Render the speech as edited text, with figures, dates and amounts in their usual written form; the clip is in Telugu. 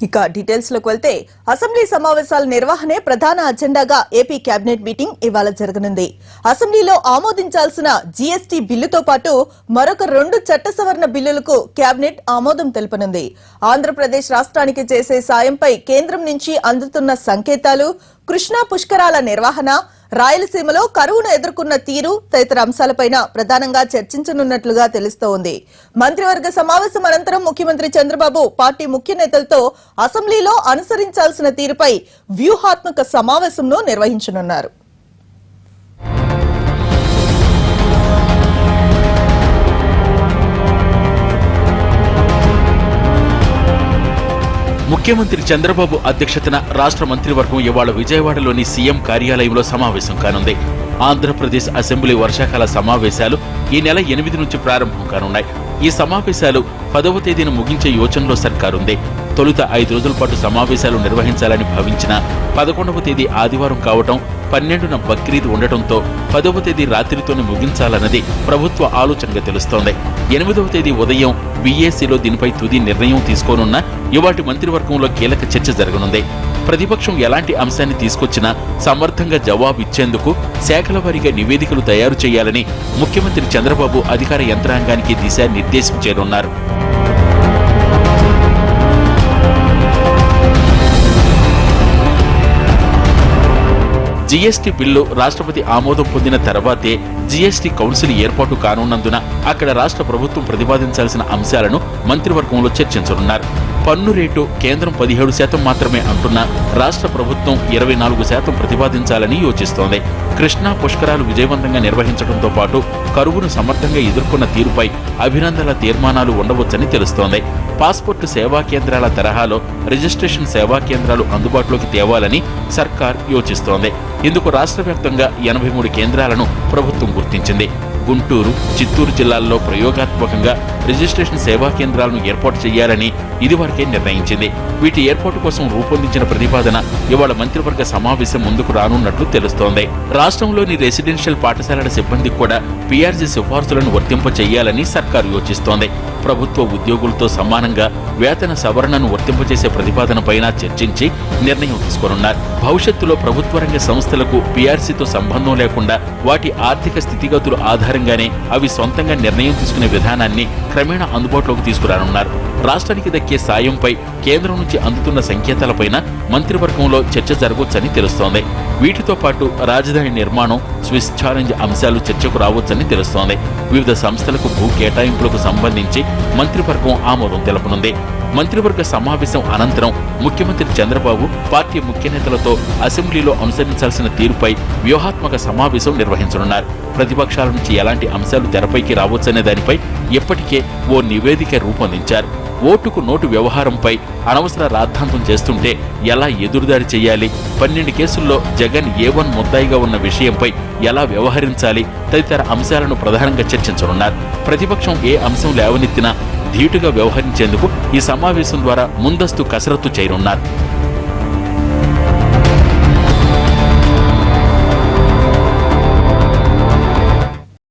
ఇక డీటెయిల్స్ లోకి వెళ్తే అసెంబ్లీ సమావేశాల నిర్వహణే ప్రధాన అజెండాగా ఏపీ కేబినెట్ మీటింగ్ ఇవాళ జరగనుంది. అసెంబ్లీలో ఆమోదించాల్సిన జీఎస్టీ బిల్లుతో పాటు మరొక 2 చట్ట సవరణ బిల్లులకు కేబినెట్ ఆమోదం తెలుపనుంది. ఆంధ్రప్రదేశ్ రాష్ట్రానికి చేసే సాయంపై కేంద్రం నుంచి అందుతున్న సంకేతాలు, కృష్ణా పుష్కరాల నిర్వహణ, రాయలసీమలో కరువును ఎదుర్కొన్న తీరు తదితర అంశాలపైన ప్రధానంగా చర్చించనున్నట్లుగా తెలుస్తోంది. మంత్రివర్గ సమావేశం అనంతరం ముఖ్యమంత్రి చంద్రబాబు పార్టీ ముఖ్య నేతలతో అసెంబ్లీలో అనుసరించాల్సిన తీరుపై వ్యూహాత్మక సమావేశంను నిర్వహించనున్నారు. ముఖ్యమంత్రి చంద్రబాబు అధ్యక్షతన రాష్ట్ర మంత్రివర్గం ఇవాళ విజయవాడలోని సీఎం కార్యాలయంలో సమావేశం కానుంది. ఆంధ్రప్రదేశ్ అసెంబ్లీ వర్షాకాల సమావేశాలు ఈ నెల 8 నుంచి ప్రారంభం కానున్నాయి. ఈ సమావేశాలు 10వ తేదీన ముగించే యోచనలో సర్కారుంది. తొలుత 5 రోజుల పాటు సమావేశాలు నిర్వహించాలని భావించిన 11వ తేదీ ఆదివారం కావటం, 12న బక్రీద్ ఉండటంతో 10వ తేదీ రాత్రితోనే ముగించాలన్నది ప్రభుత్వ ఆలోచనగా తెలుస్తోంది. 8వ తేదీ ఉదయం బీఏసీలో దీనిపై తుది నిర్ణయం తీసుకోనున్న ఇవాటి మంత్రివర్గంలో కీలక చర్చ జరగనుంది. ప్రతిపక్షం ఎలాంటి అంశాన్ని తీసుకొచ్చినా సమర్థంగా జవాబు ఇచ్చేందుకు శాఖల వారీగా నివేదికలు తయారు చేయాలని ముఖ్యమంత్రి చంద్రబాబు అధికార యంత్రాంగానికి దిశానిర్దేశం చేయనున్నారు. జీఎస్టీ బిల్లు రాష్ట్రపతి ఆమోదం పొందిన తర్వాతే జీఎస్టీ కౌన్సిల్ ఏర్పాటు కానున్నందున అక్కడ రాష్ట్ర ప్రభుత్వం ప్రతిపాదించాల్సిన అంశాలను మంత్రివర్గంలో చర్చించనున్నారు. పన్ను రేటు కేంద్రం 17% మాత్రమే అంటున్నా రాష్ట్ర ప్రభుత్వం 24% ప్రతిపాదించాలని యోచిస్తోంది. కృష్ణా పుష్కరాలు విజయవంతంగా నిర్వహించడంతో పాటు కరువును సమర్థంగా ఎదుర్కొన్న తీరుపై అభినందనల తీర్మానాలు ఉండవచ్చని తెలుస్తోంది. పాస్పోర్టు సేవా కేంద్రాల తరహాలో రిజిస్ట్రేషన్ సేవా కేంద్రాలు అందుబాటులోకి తేవాలని సర్కార్ యోచిస్తోంది. ఇందుకు రాష్ట్ర వ్యాప్తంగా 83 కేంద్రాలను ప్రభుత్వం గుర్తించింది. గుంటూరు, చిత్తూరు జిల్లాల్లో ప్రయోగాత్మకంగా రిజిస్ట్రేషన్ సేవా కేంద్రాలను ఏర్పాటు చేయాలని ఇదివరకే నిర్ణయించింది. వీటి ఏర్పాటు కోసం రూపొందించిన ప్రతిపాదన ఇవాళ మంత్రివర్గ సమావేశం ముందుకు రానున్నట్లు తెలుస్తోంది. రాష్ట్రంలోని రెసిడెన్షియల్ పాఠశాలల సిబ్బందికి కూడా పీఆర్సీ సిఫార్సులను వర్తింప చేయాలని సర్కారు యోచిస్తోంది. ప్రభుత్వ ఉద్యోగులతో సమానంగా వేతన సవరణను వర్తింపజేసే ప్రతిపాదనపైన చర్చించి నిర్ణయం తీసుకోనున్నారు. భవిష్యత్తులో ప్రభుత్వ రంగ సంస్థలకు పీఆర్సీతో సంబంధం లేకుండా వాటి ఆర్థిక స్థితిగతుల ఆధారంగానే అవి సొంతంగా నిర్ణయం తీసుకునే విధానాన్ని క్రమేణా అందుబాటులోకి తీసుకురానున్నారు. రాష్ట్రానికి దక్కే సాయంపై కేంద్రం నుంచి అందుతున్న సంకేతాలపైన మంత్రివర్గంలో చర్చ జరగవచ్చని తెలుస్తోంది. వీటితో పాటు రాజధాని నిర్మాణం, స్విస్ ఛాలెంజ్ అంశాలు చర్చకు రావచ్చని తెలుస్తోంది. వివిధ సంస్థలకు భూ కేటాయింపులకు సంబంధించి మంత్రివర్గం ఆమోదం తెలపనుంది. మంత్రివర్గ సమావేశం అనంతరం ముఖ్యమంత్రి చంద్రబాబు పార్టీ ముఖ్య నేతలతో అసెంబ్లీలో అనుసరించాల్సిన తీరుపై వ్యూహాత్మక సమావేశం నిర్వహించనున్నారు. ప్రతిపక్షాల నుంచి ఎలాంటి అంశాలు తెరపైకి రావచ్చనే దానిపై ఇప్పటికే ఓ నివేదిక రూపొందించారు. ఓటుకు నోటు వ్యవహారంపై అనవసర రాద్ధాంతం చేస్తుంటే ఎలా ఎదురుదాడి చేయాలి, 12 కేసుల్లో జగన్ A1 ముద్దాయిగా ఉన్న విషయంపై ఎలా వ్యవహరించాలి తదితర అంశాలను ప్రధానంగా చర్చించనున్నారు. ప్రతిపక్షం ఏ అంశం లేవనెత్తినా ధీటుగా వ్యవహరించేందుకు ఈ సమావేశం ద్వారా ముందస్తు కసరత్తు చేయనున్నారు.